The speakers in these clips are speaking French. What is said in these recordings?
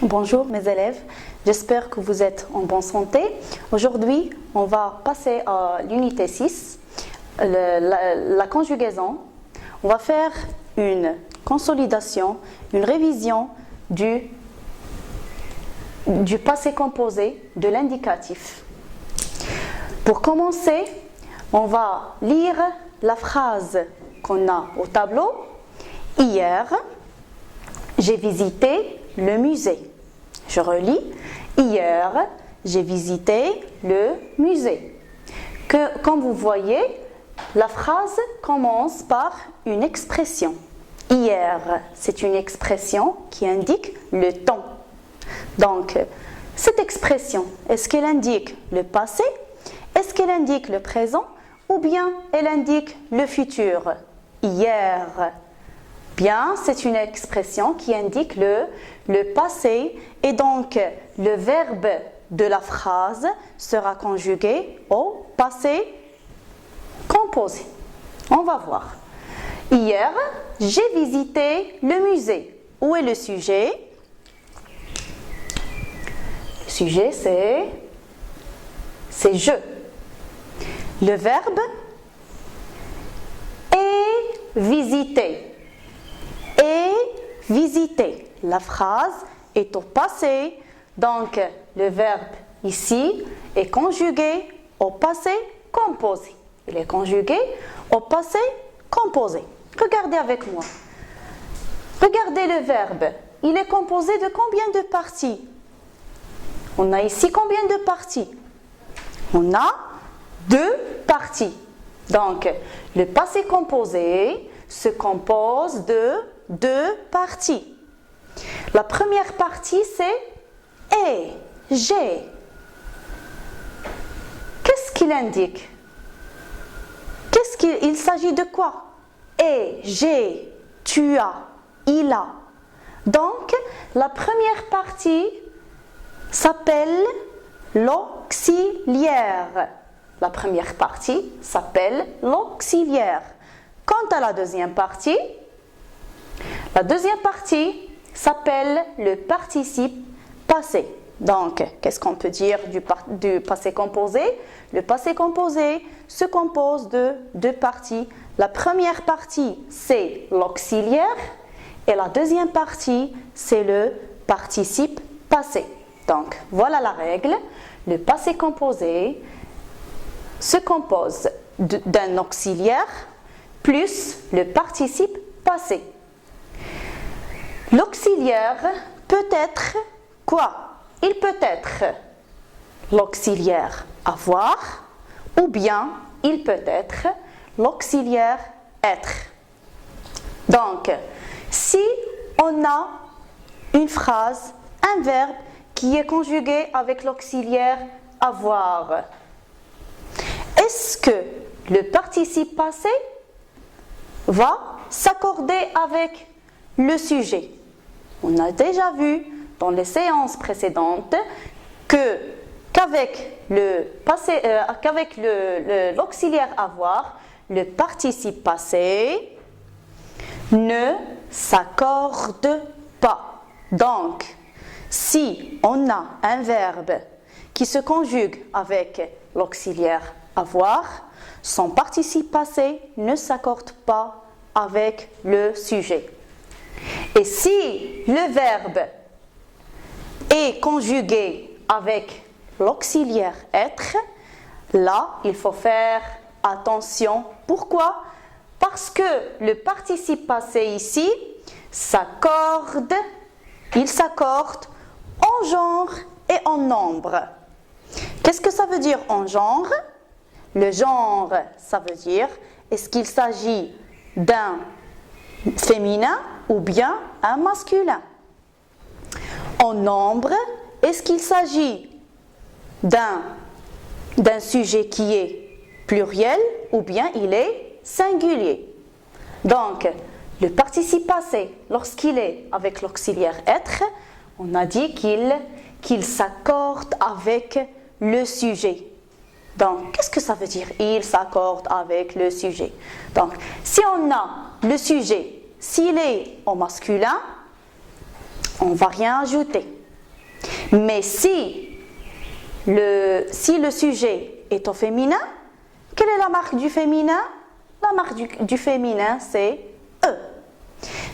Bonjour mes élèves, j'espère que vous êtes en bonne santé. Aujourd'hui, on va passer à l'unité 6, la conjugaison. On va faire une consolidation, une révision du passé composé de l'indicatif. Pour commencer, on va lire la phrase qu'on a au tableau. Hier, j'ai visité le musée. Je relis. Hier, j'ai visité le musée. Comme vous voyez, la phrase commence par une expression. Hier, c'est une expression qui indique le temps. Donc, cette expression, est-ce qu'elle indique le passé? Est-ce qu'elle indique le présent? Ou bien elle indique le futur? Hier. Bien, c'est une expression qui indique le passé et donc le verbe de la phrase sera conjugué au passé composé. On va voir. Hier, j'ai visité le musée. Où est le sujet? Le sujet, c'est je. Le verbe est visiter. Et visiter. La phrase est au passé, donc le verbe ici est conjugué au passé composé. Il est conjugué au passé composé. Regardez avec moi. Regardez le verbe. Il est composé de combien de parties? On a ici combien de parties? On a deux parties. Donc, le passé composé se compose de deux parties. La première partie, c'est et, j'ai. Qu'est-ce qu'il indique? Il s'agit de quoi? Et, j'ai, tu as, il a. Donc, la première partie s'appelle l'auxiliaire. La première partie s'appelle l'auxiliaire. Quant à la deuxième partie s'appelle le participe passé. Donc, qu'est-ce qu'on peut dire du passé composé? Le passé composé se compose de deux parties. La première partie, c'est l'auxiliaire et la deuxième partie, c'est le participe passé. Donc, voilà la règle. Le passé composé se compose d'un auxiliaire plus le participe passé. L'auxiliaire peut être quoi? Il peut être l'auxiliaire avoir ou bien il peut être l'auxiliaire être. Donc, si on a une phrase, un verbe qui est conjugué avec l'auxiliaire avoir, est-ce que le participe passé va s'accorder avec le sujet? On a déjà vu dans les séances précédentes qu'avec l'auxiliaire avoir, le participe passé ne s'accorde pas. Donc, si on a un verbe qui se conjugue avec l'auxiliaire avoir, son participe passé ne s'accorde pas avec le sujet. Et si le verbe est conjugué avec l'auxiliaire être, là, il faut faire attention. Pourquoi? Parce que le participe passé ici il s'accorde en genre et en nombre. Qu'est-ce que ça veut dire en genre? Le genre, ça veut dire, est-ce qu'il s'agit d'un féminin ou bien un masculin? En nombre, est-ce qu'il s'agit d'un sujet qui est pluriel ou bien il est singulier? Donc, le participe passé, lorsqu'il est avec l'auxiliaire être, on a dit qu'il s'accorde avec le sujet. Donc, qu'est-ce que ça veut dire? Il s'accorde avec le sujet. Donc, si on a le sujet, s'il est au masculin, on ne va rien ajouter. Mais si le sujet est au féminin, quelle est la marque du féminin? La marque du féminin, c'est E.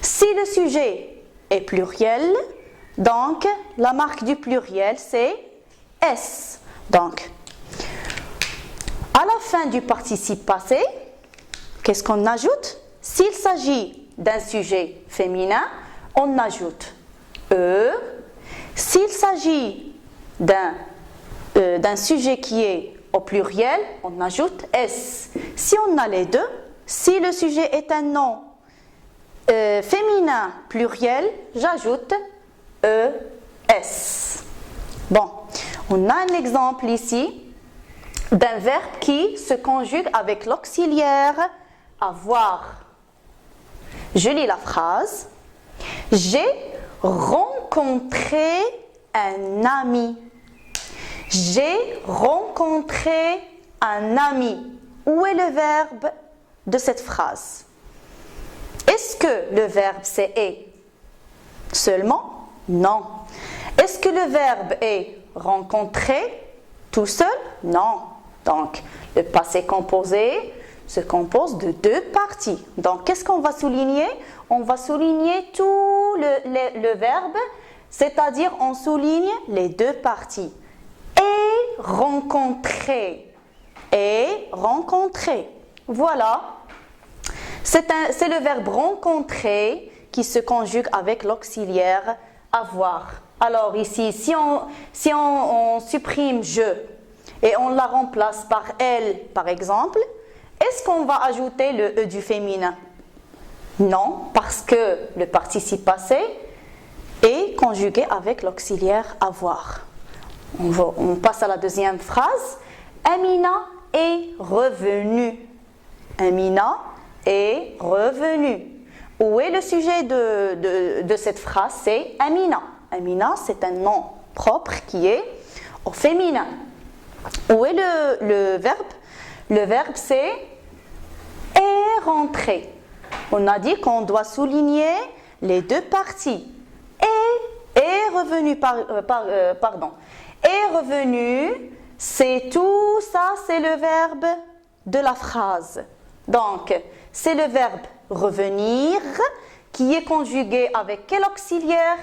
Si le sujet est pluriel, donc la marque du pluriel, c'est S. Donc, à la fin du participe passé, qu'est-ce qu'on ajoute? S'il s'agit d'un sujet féminin, on ajoute E. S'il s'agit d'un sujet qui est au pluriel, on ajoute S. Si on a les deux, si le sujet est un nom féminin pluriel, j'ajoute ES. Bon, on a un exemple ici d'un verbe qui se conjugue avec l'auxiliaire avoir. Je lis la phrase. J'ai rencontré un ami. J'ai rencontré un ami. Où est le verbe de cette phrase? Est-ce que le verbe c'est est seulement? Non. Est-ce que le verbe est rencontrer tout seul? Non. Donc, le passé composé se compose de deux parties. Donc, qu'est-ce qu'on va souligner? On va souligner tout le verbe, c'est-à-dire on souligne les deux parties. Et rencontrer. Et rencontrer. Voilà. C'est le verbe rencontrer qui se conjugue avec l'auxiliaire avoir. Alors ici, si on supprime je et on la remplace par elle, par exemple, est-ce qu'on va ajouter le E du féminin? Non, parce que le participe passé est conjugué avec l'auxiliaire avoir. On passe à la deuxième phrase. Amina est revenue. Amina est revenue. Où est le sujet de cette phrase? C'est Amina. Amina, c'est un nom propre qui est au féminin. Où est le verbe? Le verbe, c'est est rentré. On a dit qu'on doit souligner les deux parties. Est revenu, pardon. Est revenu, c'est tout ça, c'est le verbe de la phrase. Donc, c'est le verbe revenir qui est conjugué avec quel auxiliaire?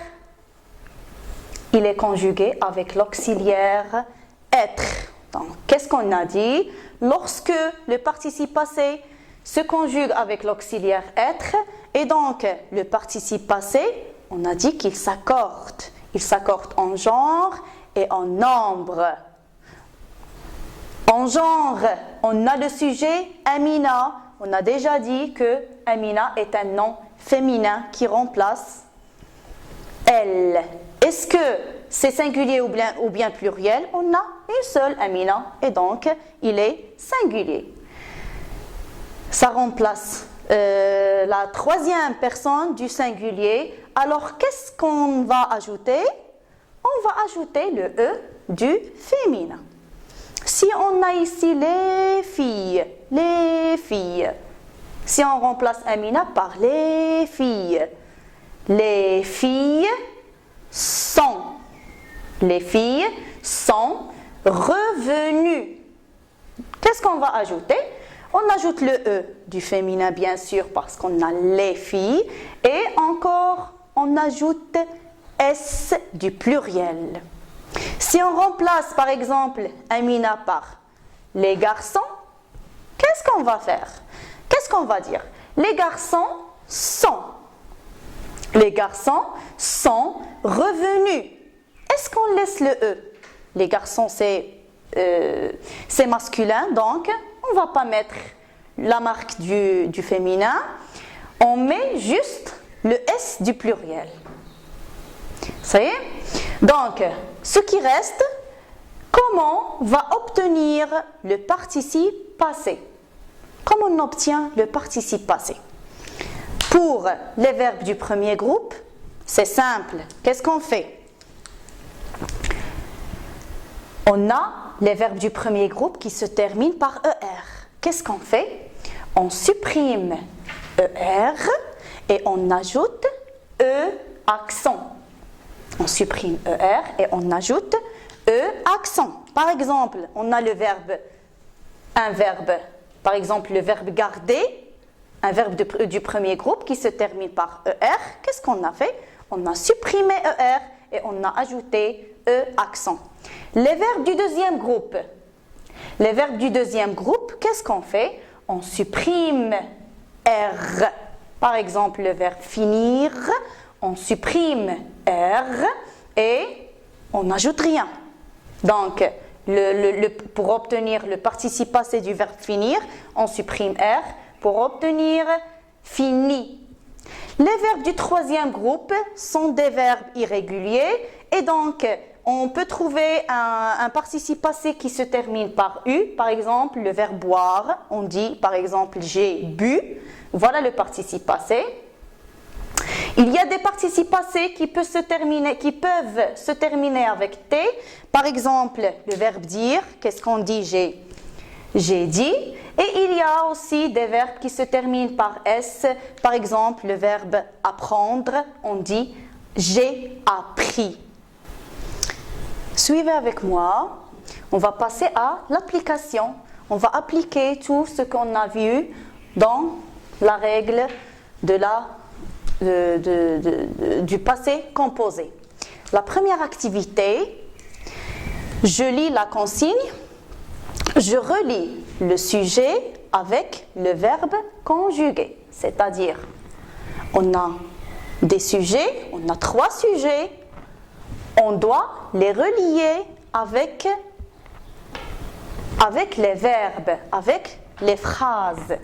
Il est conjugué avec l'auxiliaire être. Donc, qu'est-ce qu'on a dit? Lorsque le participe passé se conjugue avec l'auxiliaire être et donc le participe passé, on a dit qu'il s'accorde. Il s'accorde en genre et en nombre. En genre, on a le sujet Amina. On a déjà dit que Amina est un nom féminin qui remplace elle. Est-ce que c'est singulier ou bien pluriel? On a une seule Amina et donc il est singulier. Ça remplace la troisième personne du singulier. Alors qu'est-ce qu'on va ajouter? On va ajouter le E du féminin. Si on a ici les filles, si on remplace Amina par les filles sont revenues. Qu'est-ce qu'on va ajouter? On ajoute le E du féminin, bien sûr, parce qu'on a les filles. Et encore, on ajoute S du pluriel. Si on remplace, par exemple, Amina par les garçons, qu'est-ce qu'on va faire? Qu'est-ce qu'on va dire? Les garçons sont. Les garçons sont revenus. Est-ce qu'on laisse le E? Les garçons, c'est masculin, donc on ne va pas mettre la marque du féminin. On met juste le S du pluriel. Ça y est? Donc, ce qui reste, comment on va obtenir le participe passé? Comment on obtient le participe passé? Pour les verbes du premier groupe, c'est simple. Qu'est-ce qu'on fait? On a les verbes du premier groupe qui se terminent par ER. Qu'est-ce qu'on fait? On supprime ER et on ajoute E accent. On supprime ER et on ajoute E accent. Par exemple, on a un verbe, par exemple le verbe garder, un verbe du premier groupe qui se termine par ER. Qu'est-ce qu'on a fait? On a supprimé ER et on a ajouté E accent. Les verbes du deuxième groupe. Les verbes du deuxième groupe, qu'est-ce qu'on fait? On supprime R. Par exemple, le verbe finir, on supprime R et on n'ajoute rien. Donc, pour obtenir le participe passé du verbe finir, on supprime R pour obtenir fini. Les verbes du troisième groupe sont des verbes irréguliers et donc on peut trouver un participe passé qui se termine par U. Par exemple, le verbe boire, on dit par exemple j'ai bu. Voilà le participe passé. Il y a des participes passés qui peuvent se terminer avec T. Par exemple, le verbe dire, qu'est-ce qu'on dit? J'ai dit. Et il y a aussi des verbes qui se terminent par S. Par exemple, le verbe apprendre, on dit j'ai appris. Suivez avec moi. On va passer à l'application. On va appliquer tout ce qu'on a vu dans la règle du passé composé. La première activité, je lis la consigne, je relis le sujet avec le verbe conjugué. C'est-à-dire, on a des sujets, on a 3 sujets, on doit les relier avec les verbes, avec les phrases.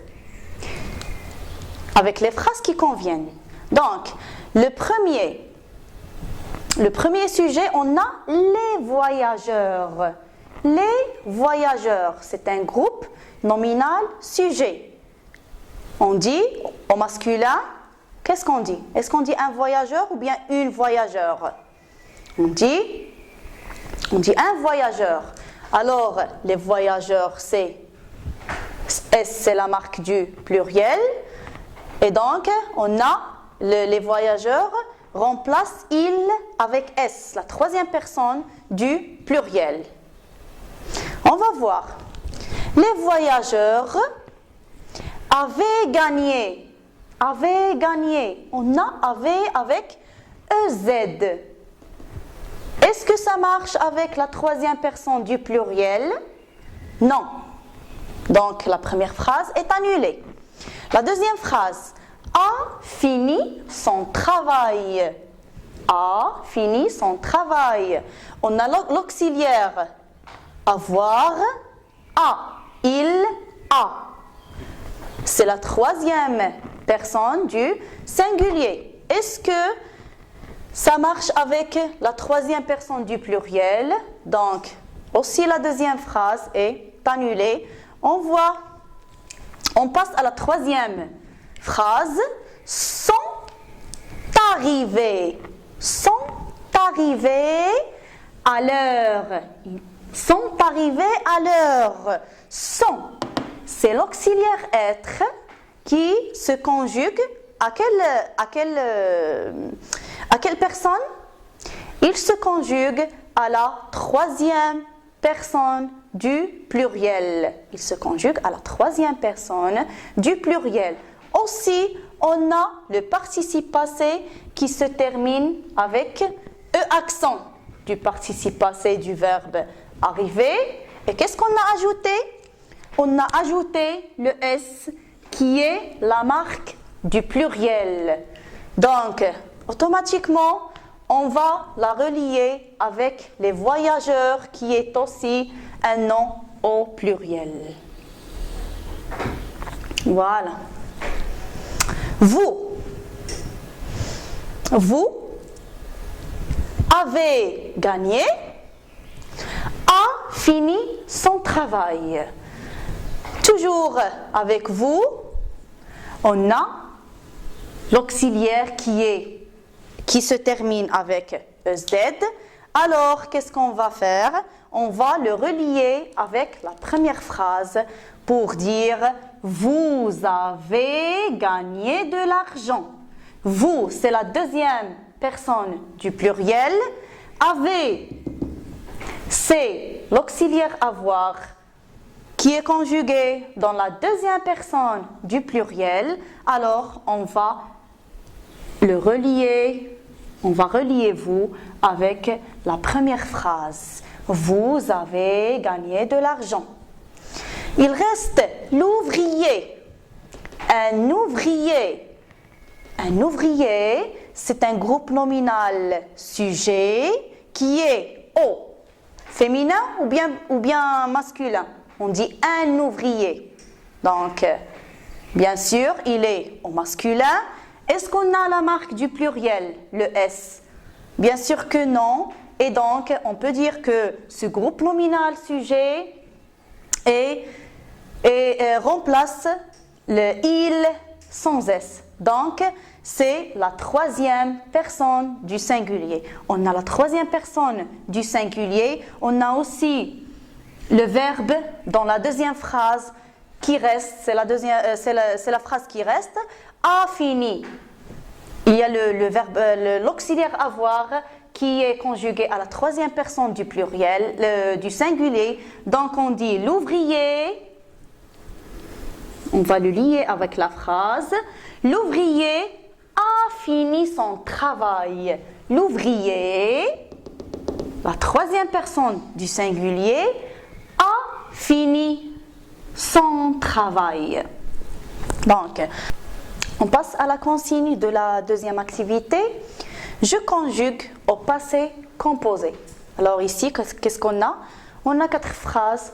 Avec les phrases qui conviennent. Donc, le premier sujet, on a les voyageurs. Les voyageurs, c'est un groupe nominal sujet. On dit au masculin, qu'est-ce qu'on dit? Est-ce qu'on dit un voyageur ou bien une voyageur? On dit un voyageur. Alors, les voyageurs, S, c'est la marque du pluriel. Et donc, on a les voyageurs remplacent il avec S, la troisième personne du pluriel. On va voir. Les voyageurs avaient gagné. On a avait avec EZ. Est-ce que ça marche avec la troisième personne du pluriel? Non. Donc, la première phrase est annulée. La deuxième phrase, a fini son travail. A fini son travail. On a l'auxiliaire avoir, a, il, a. C'est la troisième personne du singulier. Est-ce que ça marche avec la troisième personne du pluriel? Donc, aussi la deuxième phrase est annulée. On passe à la troisième phrase. Sont arrivés à l'heure. Sont arrivés à l'heure. Sont, c'est l'auxiliaire être qui se conjugue à quelle personne? Il se conjugue à la troisième personne du pluriel. Il se conjugue à la troisième personne du pluriel. Aussi, on a le participe passé qui se termine avec E accent du participe passé du verbe arriver. Et qu'est-ce qu'on a ajouté? On a ajouté le S qui est la marque du pluriel. Donc, automatiquement, on va la relier avec les voyageurs qui est aussi un nom au pluriel. Voilà. Vous avez gagné, a fini son travail. Toujours avec vous, on a l'auxiliaire qui se termine avec EZ. Alors, qu'est-ce qu'on va faire? On va le relier avec la première phrase pour dire « Vous avez gagné de l'argent ». Vous, c'est la deuxième personne du pluriel, avait, c'est l'auxiliaire avoir qui est conjugué dans la deuxième personne du pluriel, alors on va le relier, on va relier vous avec la première phrase. Vous avez gagné de l'argent. Il reste l'ouvrier. Un ouvrier. Un ouvrier, c'est un groupe nominal sujet qui est au féminin ou bien masculin. On dit un ouvrier. Donc, bien sûr, il est au masculin. Est-ce qu'on a la marque du pluriel, le S? Bien sûr que non. Et donc, on peut dire que ce groupe nominal sujet remplace le il sans S. Donc, c'est la troisième personne du singulier. On a la troisième personne du singulier. On a aussi le verbe dans la deuxième phrase qui reste, c'est la phrase qui reste, a fini. Il y a le verbe, l'auxiliaire avoir qui est conjugué à la troisième personne du pluriel, du singulier. Donc on dit l'ouvrier, on va le lier avec la phrase, l'ouvrier a fini son travail. L'ouvrier, la troisième personne du singulier, a fini son travail. Donc, on passe à la consigne de la deuxième activité. Je conjugue au passé composé. Alors ici, qu'est-ce qu'on a? On a 4 phrases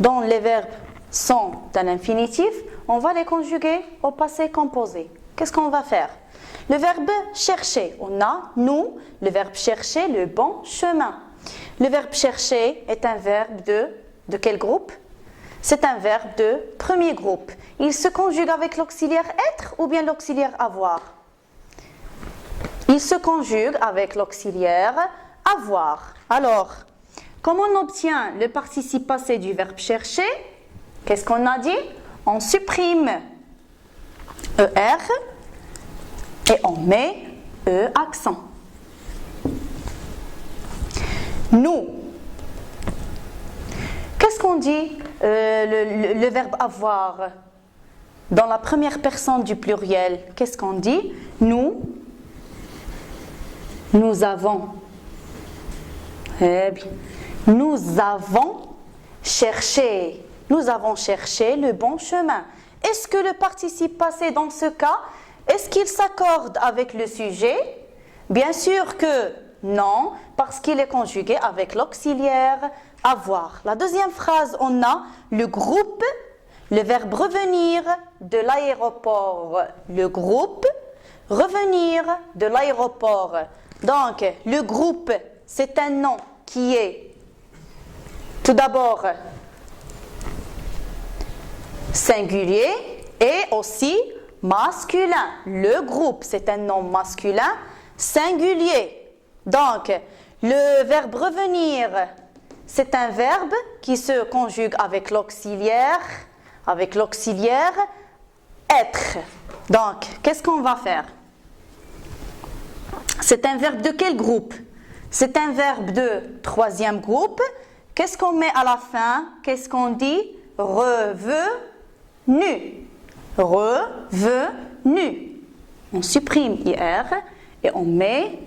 dont les verbes sont d'un infinitif. On va les conjuguer au passé composé. Qu'est-ce qu'on va faire? Le verbe chercher, on a nous, le verbe chercher, le bon chemin. Le verbe chercher est un verbe de quel groupe? C'est un verbe de premier groupe. Il se conjugue avec l'auxiliaire être ou bien l'auxiliaire avoir? Il se conjugue avec l'auxiliaire avoir. Alors, comment on obtient le participe passé du verbe chercher? Qu'est-ce qu'on a dit? On supprime ER et on met E accent. Nous. Qu'est-ce qu'on dit le verbe avoir dans la première personne du pluriel? Qu'est-ce qu'on dit? Nous avons. Eh bien, nous avons cherché. Nous avons cherché le bon chemin. Est-ce que le participe passé dans ce cas, est-ce qu'il s'accorde avec le sujet? Bien sûr que non, parce qu'il est conjugué avec l'auxiliaire avoir. La deuxième phrase, on a le groupe, le verbe revenir de l'aéroport. Le groupe, revenir de l'aéroport. Donc, le groupe, c'est un nom qui est tout d'abord singulier et aussi masculin. Le groupe, c'est un nom masculin singulier. Donc, le verbe revenir, c'est un verbe qui se conjugue avec l'auxiliaire être. Donc, qu'est-ce qu'on va faire? C'est un verbe de quel groupe? C'est un verbe de troisième groupe. Qu'est-ce qu'on met à la fin? Qu'est-ce qu'on dit? Revenu. Revenu. On supprime IR et on met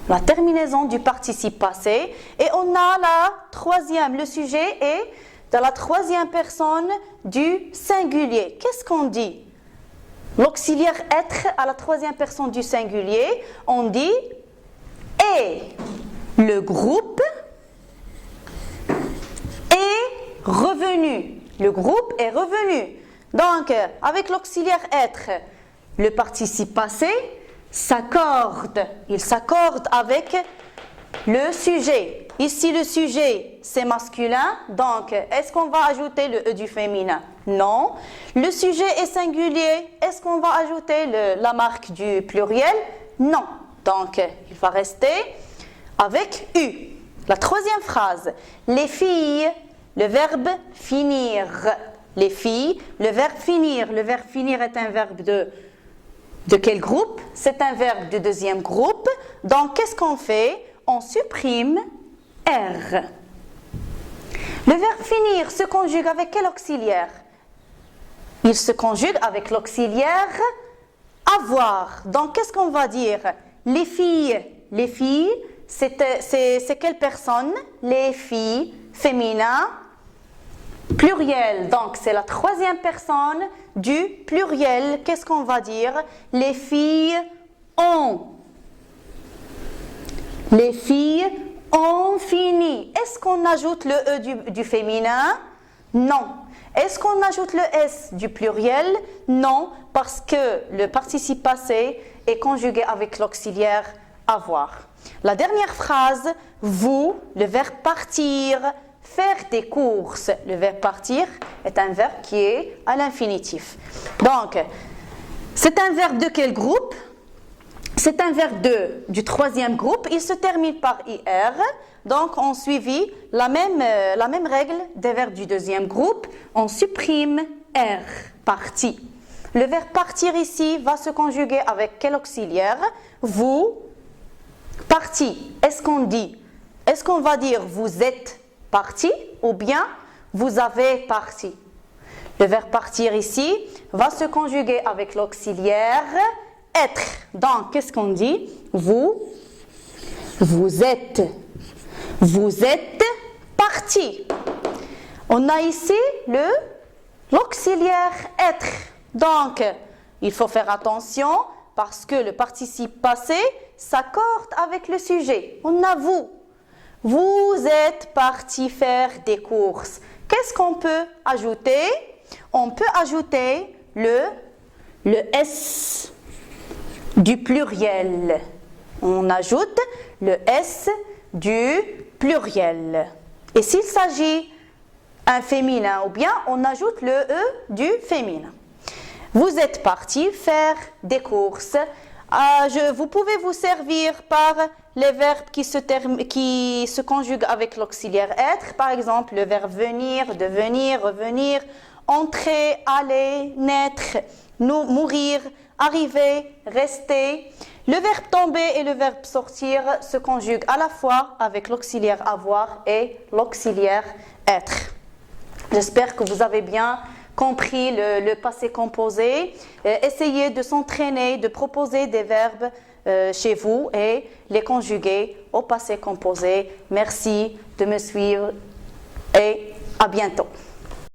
la terminaison du participe passé. Et on a la troisième, le sujet est de la troisième personne du singulier. Qu'est-ce qu'on dit? L'auxiliaire être à la troisième personne du singulier, on dit et le groupe est revenu. Le groupe est revenu. Donc, avec l'auxiliaire être, le participe passé s'accorde. Il s'accorde avec le sujet. Ici, le sujet, c'est masculin. Donc, est-ce qu'on va ajouter le E du féminin? Non. Le sujet est singulier. Est-ce qu'on va ajouter la marque du pluriel? Non. Donc, il va rester avec U. La troisième phrase. Les filles, le verbe finir. Les filles, le verbe finir. Le verbe finir est un verbe de quel groupe? C'est un verbe du deuxième groupe. Donc, qu'est-ce qu'on fait? On supprime R. Le verbe finir se conjugue avec quel auxiliaire? Il se conjugue avec l'auxiliaire avoir. Donc, qu'est-ce qu'on va dire? Les filles. Les filles, c'est quelle personne? Les filles, féminin, pluriel. Donc, c'est la troisième personne du pluriel. Qu'est-ce qu'on va dire? Les filles ont. Les filles ont fini. Est-ce qu'on ajoute le E du féminin? Non. Est-ce qu'on ajoute le S du pluriel? Non, parce que le participe passé est conjugué avec l'auxiliaire avoir. La dernière phrase, vous, le verbe partir, faire des courses. Le verbe partir est un verbe qui est à l'infinitif. Donc, c'est un verbe de quel groupe? C'est un verbe du troisième groupe. Il se termine par IR. Donc, on suivit la même règle des verbes du deuxième groupe. On supprime R, parti. Le verbe partir ici va se conjuguer avec quel auxiliaire? Vous, parti. Est-ce qu'on dit? Est-ce qu'on va dire vous êtes parti ou bien vous avez parti? Le verbe partir ici va se conjuguer avec l'auxiliaire être. Donc, qu'est-ce qu'on dit? Vous êtes parti. On a ici l'auxiliaire être. Donc, il faut faire attention parce que le participe passé s'accorde avec le sujet. On a vous. Vous êtes parti faire des courses. Qu'est-ce qu'on peut ajouter? On peut ajouter le S du pluriel. On ajoute le S du pluriel. Et s'il s'agit un féminin ou bien, on ajoute le E du féminin. Vous êtes parti faire des courses. Vous pouvez vous servir par les verbes qui se conjuguent avec l'auxiliaire être. Par exemple, le verbe venir, devenir, revenir, entrer, aller, naître, mourir, arriver, rester. Le verbe tomber et le verbe sortir se conjuguent à la fois avec l'auxiliaire avoir et l'auxiliaire être. J'espère que vous avez bien compris le passé composé. Essayez de s'entraîner, de proposer des verbes chez vous et les conjuguer au passé composé. Merci de me suivre et à bientôt.